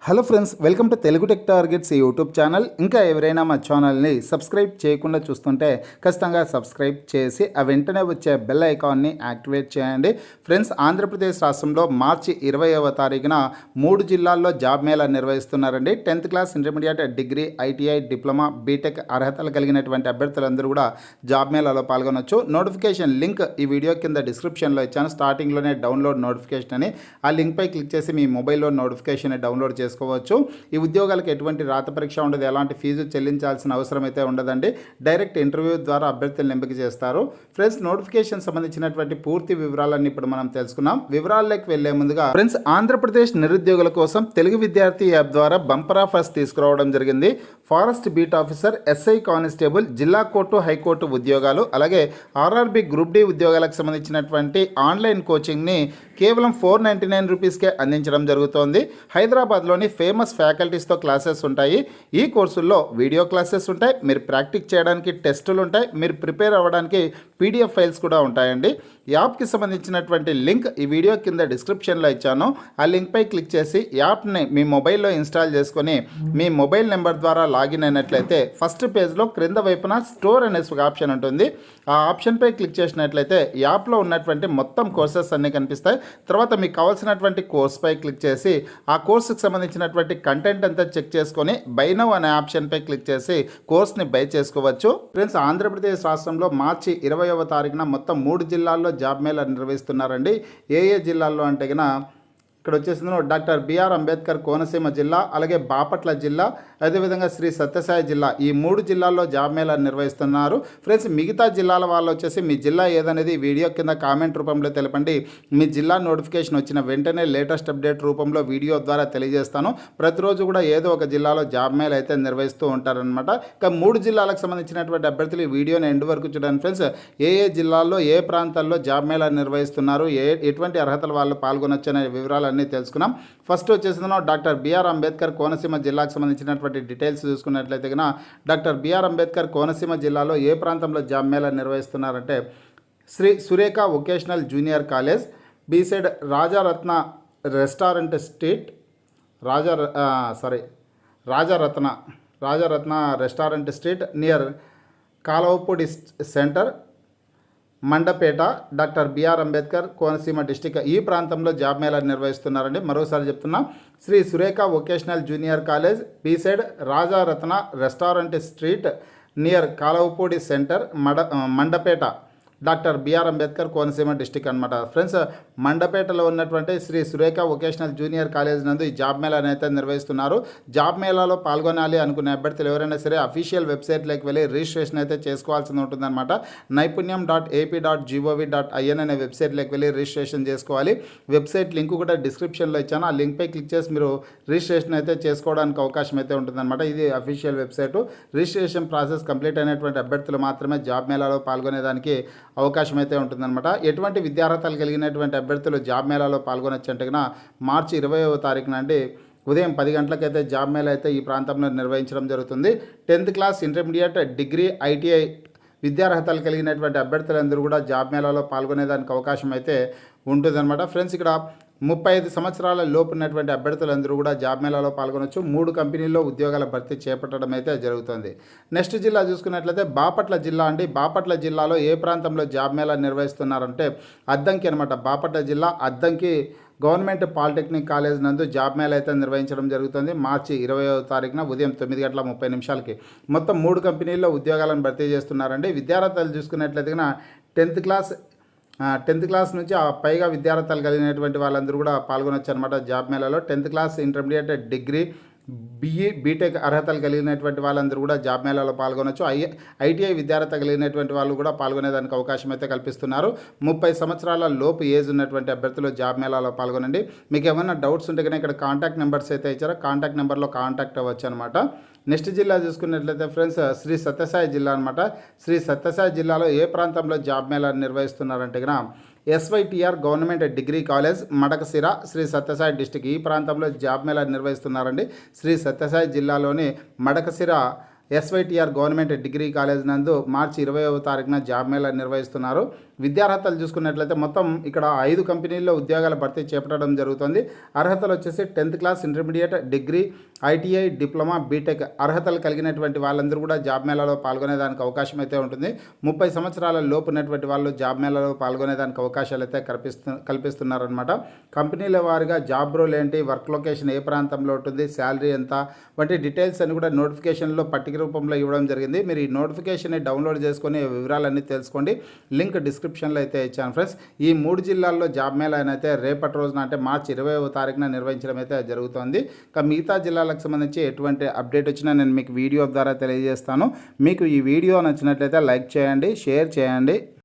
Hello friends, welcome to Telugu tech targets YouTube channel. ఇంకా ఎవరైనా మా ఛానల్ని సబ్స్క్రైబ్ చేయకుండా చూస్తుంటే ఖచ్చితంగా సబ్స్క్రైబ్ చేసి ఆ వెంటనే వచ్చే బెల్ ఐకాన్ని యాక్టివేట్ చేయండి. ఫ్రెండ్స్, ఆంధ్రప్రదేశ్ రాష్ట్రంలో మార్చి 20వ తారీఖున 3 జిల్లాల్లో జాబ్ మేళా నిర్వహిస్తున్నారండి. 10th class, intermediate, degree, ITI, diploma, BTech అర్హతలు కలిగినటువంటి అభ్యర్థులందరూ కూడా జాబ్ మేళాలో పాల్గొనవచ్చు. నోటిఫికేషన్ లింక్ ఈ వీడియో కింద డిస్క్రిప్షన్లో ఇచ్చాను. స్టార్టింగ్లోనే డౌన్లోడ్ నోటిఫికేషన్ అని ఆ లింక్పై క్లిక్ చేసి మీ మొబైల్లో నోటిఫికేషన్ డౌన్లోడ్ చేసుకోవచ్చు. ఈ ఉద్యోగాలకు ఎటువంటి రాత పరీక్ష ఉండదు, ఎలాంటి ఫీజు చెల్లించాల్సిన అవసరం అయితే ఉండదండి. డైరెక్ట్ ఇంటర్వ్యూ ద్వారా అభ్యర్థులను ఎంపిక చేస్తారు. ఫ్రెండ్స్, నోటిఫికేషన్ సంబంధించినటువంటి పూర్తి వివరాలన్నీ ఇప్పుడు మనం తెలుసుకున్నాం. వివరాల్లోకి వెళ్లే ముందుగా ఫ్రెండ్స్, ఆంధ్రప్రదేశ్ నిరుద్యోగుల కోసం తెలుగు విద్యార్థి యాప్ ద్వారా బంపర్ ఆఫర్స్ తీసుకురావడం జరిగింది. Forest beat officer, SI constable, జిల్లా కోర్టు, హైకోర్టు ఉద్యోగాలు, అలాగే ఆర్ఆర్బి గ్రూప్ డి ఉద్యోగాలకు సంబంధించినటువంటి ఆన్లైన్ కోచింగ్ని కేవలం 499 రూపీస్కే అందించడం జరుగుతోంది. హైదరాబాద్లోని ఫేమస్ ఫ్యాకల్టీస్తో క్లాసెస్ ఉంటాయి. ఈ కోర్సుల్లో వీడియో క్లాసెస్ ఉంటాయి, మీరు ప్రాక్టీస్ చేయడానికి టెస్టులు ఉంటాయి, మీరు ప్రిపేర్ అవ్వడానికి పీడిఎఫ్ ఫైల్స్ కూడా ఉంటాయండి. యాప్కి సంబంధించినటువంటి లింక్ ఈ వీడియో కింద డిస్క్రిప్షన్లో ఇచ్చాను. ఆ లింక్పై క్లిక్ చేసి యాప్ని మీ మొబైల్లో ఇన్స్టాల్ చేసుకొని మీ మొబైల్ నెంబర్ ద్వారా లాగిన్ అయినట్లయితే ఫస్ట్ పేజ్లో క్రింద వైపున స్టోర్ అనే ఆప్షన్ ఉంటుంది. ఆ ఆప్షన్పై క్లిక్ చేసినట్లయితే యాప్లో ఉన్నటువంటి మొత్తం కోర్సెస్ అన్నీ కనిపిస్తాయి. తర్వాత మీకు కావాల్సినటువంటి కోర్స్పై క్లిక్ చేసి ఆ కోర్సుకు సంబంధించినటువంటి కంటెంట్ అంతా చెక్ చేసుకొని బై నౌ అనే ఆప్షన్పై క్లిక్ చేసి కోర్స్ని బై చేసుకోవచ్చు. ఫ్రెండ్స్, ఆంధ్రప్రదేశ్ రాష్ట్రంలో మార్చి 20వ తారీఖున మొత్తం 3 జిల్లాల్లో జాబ్ మేళా నిర్వహిస్తున్నారండి. ఏ జిల్లాల్లో అంటే కనుక ఇక్కడ వచ్చేసిందో డాక్టర్ బిఆర్ అంబేద్కర్ కోనసీమ జిల్లా, అలాగే బాపట్ల జిల్లా, అదేవిధంగా శ్రీ సత్యసాయి జిల్లా, ఈ 3 జిల్లాల్లో జాబ్ మేళా నిర్వహిస్తున్నారు. ఫ్రెండ్స్, మిగతా జిల్లాల వాళ్ళు వచ్చేసి మీ జిల్లా ఏదనేది వీడియో కింద కామెంట్ రూపంలో తెలపండి. మీ జిల్లా నోటిఫికేషన్ వచ్చిన వెంటనే లేటెస్ట్ అప్డేట్ రూపంలో వీడియో ద్వారా తెలియజేస్తాను. ప్రతిరోజు కూడా ఏదో ఒక జిల్లాలో జాబ్ మేళా అయితే నిర్వహిస్తూ ఉంటారనమాట. ఇక 3 జిల్లాలకు సంబంధించినటువంటి అభ్యర్థులు ఈ వీడియోని ఎండ్ వరకు చూడండి. ఫ్రెండ్స్, ఏ జిల్లాల్లో ఏ ప్రాంతాల్లో జాబ్ మేళా నిర్వహిస్తున్నారు, ఎటువంటి అర్హతల వాళ్ళు పాల్గొనొచ్చు అనే వివరాలు అన్నీ తెలుసుకున్నాం. ఫస్ట్ వచ్చేసిందో డాక్టర్ బిఆర్ అంబేద్కర్ కోనసీమ జిల్లాకు సంబంధించినటువంటి డీటెయిల్స్ చూసుకున్నట్లయితే కనుక డాక్టర్ బిఆర్ అంబేద్కర్ కోనసీమ జిల్లాలో ఏ ప్రాంతంలో జాబ్ మేళా నిర్వహిస్తున్నారంటే Shri Surekha vocational junior college, beside Rajaratna restaurant street, Rajaratna restaurant street near Kalavapudi centre, Mandapeta, doctor BR Ambedkar Konaseema district ఈ ప్రాంతంలో జాబ్ మేళా నిర్వహిస్తున్నారండి. మరోసారి చెప్తున్నా, Shri Surekha vocational junior college, beside Rajaratna restaurant street near Kalavapudi centre, Mandapeta, doctor BR Ambedkar Konaseema district అనమాట. ఫ్రెండ్స్, మండపేటలో ఉన్నటువంటి Shri Surekha vocational junior college నందు ఈ జాబ్ మేళాని అయితే నిర్వహిస్తున్నారు. జాబ్ మేళాలో పాల్గొనాలి అనుకునే అభ్యర్థులు ఎవరైనా సరే అఫీషియల్ వెబ్సైట్లోకి వెళ్ళి రిజిస్ట్రేషన్ అయితే చేసుకోవాల్సి ఉంటుందన్నమాట. naipunyam.ap.gov.in అనే వెబ్సైట్లోకి వెళ్ళి రిజిస్ట్రేషన్ చేసుకోవాలి. వెబ్సైట్ లింక్ కూడా డిస్క్రిప్షన్లో ఇచ్చాను. ఆ లింక్పై క్లిక్ చేసి మీరు రిజిస్ట్రేషన్ అయితే చేసుకోవడానికి అవకాశం అయితే ఉంటుందన్నమాట. ఇది official website. Registration process complete అయినటువంటి అభ్యర్థులు మాత్రమే జాబ్ మేళాలో పాల్గొనేదానికి అవకాశం అయితే ఉంటుందన్నమాట. ఎటువంటి విద్యార్హతలు కలిగినటువంటి అభ్యర్థులు జాబ్ మేళాలో పాల్గొనొచ్చు అంటే కనుక మార్చి 20వ తారీఖున అండి ఉదయం 10 గంటలకైతే జాబ్ మేళా అయితే ఈ ప్రాంతంలో నిర్వహించడం జరుగుతుంది. 10th class, intermediate, degree, ITI విద్యార్హతలు కలిగినటువంటి అభ్యర్థులందరూ కూడా జాబ్ మేళాలో పాల్గొనేదానికి అవకాశం అయితే ఉంటుందన్నమాట. ఫ్రెండ్స్, ఇక్కడ 35 సంవత్సరాల లోపు ఉన్నటువంటి అభ్యర్థులందరూ కూడా జాబ్ మేళాలో పాల్గొనవచ్చు. 3 కంపెనీల్లో ఉద్యోగాల భర్తీ చేపట్టడం అయితే జరుగుతుంది. నెక్స్ట్ జిల్లా చూసుకున్నట్లయితే బాపట్ల జిల్లా అండి. బాపట్ల జిల్లాలో ఏ ప్రాంతంలో జాబ్ మేళా నిర్వహిస్తున్నారంటే అద్దంకి అనమాట. బాపట్ల జిల్లా అద్దంకి గవర్నమెంట్ పాలిటెక్నిక్ కాలేజ్ నందు జాబ్ మేళా అయితే నిర్వహించడం జరుగుతుంది. మార్చి 20వ తారీఖున ఉదయం 9:30 మొత్తం 3 కంపెనీల్లో ఉద్యోగాలను భర్తీ చేస్తున్నారండి. విద్యార్హతలు చూసుకున్నట్లయితే 10th క్లాస్ నుంచి పైగా విద్యార్హతలు కలిగినటువంటి వాళ్ళందరూ కూడా పాల్గొనొచ్చు అనమాట జాబ్ మేళాలో. 10th class, intermediate, degree, BTech అర్హతలు కలిగినటువంటి వాళ్ళందరూ కూడా జాబ్ మేళాలో పాల్గొనొచ్చు. ఐటీఐ విద్యార్హత కలిగినటువంటి వాళ్ళు కూడా పాల్గొనేదానికి అవకాశం అయితే కల్పిస్తున్నారు. 30 సంవత్సరాల లోపు ఏజ్ ఉన్నటువంటి అభ్యర్థులు జాబ్ మేళాలో పాల్గొనండి. మీకు ఏమైనా డౌట్స్ ఉంటే కనుక ఇక్కడ కాంటాక్ట్ నెంబర్స్ అయితే ఇచ్చారో కాంటాక్ట్ నెంబర్లో కాంటాక్ట్ అవ్వచ్చు అనమాట. నెక్స్ట్ జిల్లా చూసుకున్నట్లయితే ఫ్రెండ్స్, శ్రీ సత్యసాయి జిల్లా అనమాట. శ్రీ సత్యసాయి జిల్లాలో ఏ ప్రాంతంలో జాబ్ మేళా నిర్వహిస్తున్నారంటే కనుక SYTR government degree college, Madakasira, Shri Sathyasai district ఈ ప్రాంతంలో జాబ్ మేళా నిర్వహిస్తున్నారండి. శ్రీ సత్యసాయి జిల్లాలోని Madakasira SYTR government degree college నందు మార్చి 20వ తారీఖున జాబ్ మేళా నిర్వహిస్తున్నారు. విద్యార్హతలు చూసుకున్నట్లయితే మొత్తం ఇక్కడ 5 కంపెనీల్లో ఉద్యోగాల భర్తీ చేపట్టడం జరుగుతుంది. అర్హతలు వచ్చేసి 10th class, intermediate, degree, ITI, diploma, BTech అర్హతలు కలిగినటువంటి వాళ్ళందరూ కూడా జాబ్ మేళాలో పాల్గొనేదానికి అవకాశం అయితే ఉంటుంది. 30 సంవత్సరాల లోపు ఉన్నటువంటి వాళ్ళు జాబ్ మేళాలో పాల్గొనేదానికి అవకాశాలు అయితే కల్పిస్తున్నారనమాట. కంపెనీల వారిగా జాబ్ రోల్ ఏంటి, వర్క్ లొకేషన్ ఏ ప్రాంతంలో ఉంటుంది, శాలరీ ఎంత వంటి డీటెయిల్స్ అని కూడా నోటిఫికేషన్లో పట్టిక రూపంలో ఇవ్వడం జరిగింది. మీరు ఈ నోటిఫికేషన్ని డౌన్లోడ్ చేసుకొని వివరాలన్నీ తెలుసుకోండి. లింక్ డిస్క్రిప్షన్లో అయితే ఇచ్చాను ఫ్రెండ్స్. ఈ 3 జిల్లాల్లో జాబ్ మేళా అయితే రేపటి రోజున అంటే మార్చి 20వ తారీఖున నిర్వహించడం అయితే జరుగుతుంది. ఇంకా మిగతా జిల్లాలకు సంబంధించి ఎటువంటి అప్డేట్ వచ్చినా నేను మీకు వీడియో ద్వారా తెలియజేస్తాను. మీకు ఈ వీడియో నచ్చినట్లయితే లైక్ చేయండి, షేర్ చేయండి.